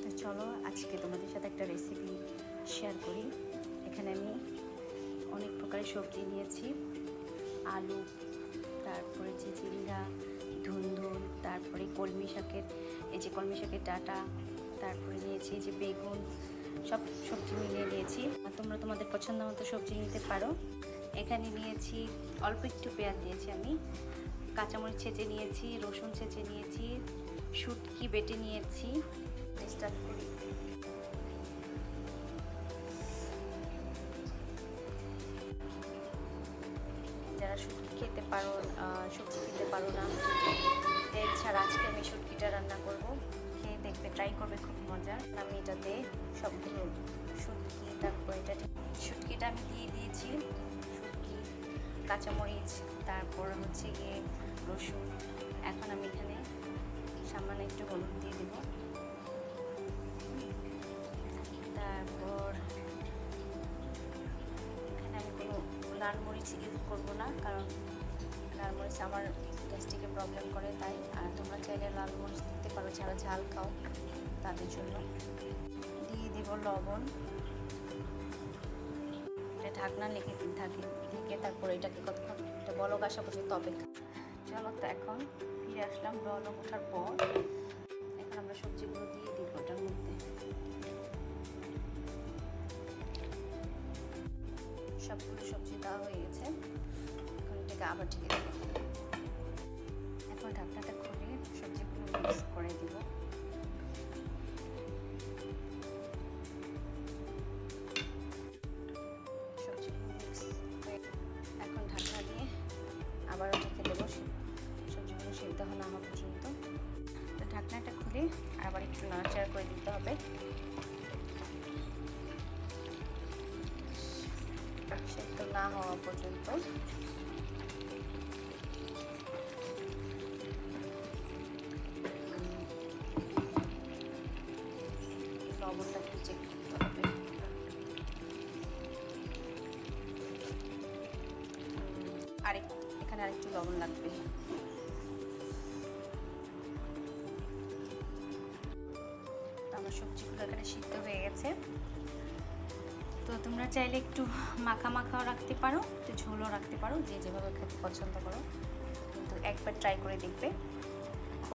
তো চলো আজকে তোমাদের সাথে একটা রেসিপি শেয়ার করি। এখানে আমি অনেক প্রকারের সবজি নিয়েছি, আলু, তারপরে চিচিঙ্গা, ধুন্দুল, তারপরে কলমি শাকের কলমি শাকের ডাঁটা, তারপরে নিয়েছি যে বেগুন, সব সবজি মিলিয়ে নিয়েছি। আর তোমরা তোমাদের পছন্দ মতো সবজি নিতে পারো। এখানে নিয়েছি অল্প একটু পেঁয়াজ নিয়েছি, আমি কাঁচামরিচ ছেঁচে নিয়েছি, রসুন ছেঁচে নিয়েছি, শুটকি বেটে নিয়েছি। স্টার্ট করি। যারা শুটকি খেতে পারো, সবজি খেতে পারো না, তেল ছাড়া আজকে আমি শুটকিটা রান্না করব। খেয়ে দেখবে, ট্রাই করবে, খুব মজা। আমি এটাতে সবগুলো শুটকি, তারপর শুটকিটা আমি দিয়ে দিয়েছি, শুটকি, কাঁচামরিচ, তারপর হচ্ছে গিয়ে রসুন। এখন আমি এখানে সামান্য একটু হলুদ দিয়ে দেবো। তারপর এখানে আমি কোনো লাল মরিচ ইউজ করবো না, কারণ লাল মরিচ আমার গ্যাস্ট্রিকে প্রবলেম করে, তাই। আর তোমরা চাইলে লাল মরিচ দিতে পারো যারা ঝাল খাও, তাদের জন্য। দিয়ে দেব লবণ। এটা ঢাকনা ঢেকে তারপর এটাকে কতক্ষণ এটা বলক আসা পর্যন্ত অপেক্ষা। চলো, তো এখন ফিরে আসলাম বলক ওঠার পর। এখন আমরা সবজিগুলো দিয়ে দিব ওটার মধ্যে। সবগুলো সবজি দেওয়া হয়ে গেছে, এখন এটাকে আবার ঢেকে দেব। এখন ঢাকনাটা খুলে সবজিগুলো মিক্স করে দিব। সবজিগুলো মিক্স হয়ে এখন ঢাকনা দিয়ে আবারও ঢেকে দেবো, সবজিগুলো সিদ্ধ হওয়া আমার পর্যন্ত। তো ঢাকনাটা খুলে আবার একটু নাড়াচাড়া করে দিতে হবে, সেদ্ধ না হওয়া পর্যন্ত। লবণটা একটু চেক করতে হবে। এখানে আরেকটু লবণ লাগবে। আমার সবজিগুলো এখানে সিদ্ধ হয়ে গেছে। তো তোমরা চাইলে একটু মাখা মাখাও রাখতে পারো, একটু ঝোলও রাখতে পারো, যে যেভাবে খেতে পছন্দ করো, কিন্তু একবার ট্রাই করে দেখবে।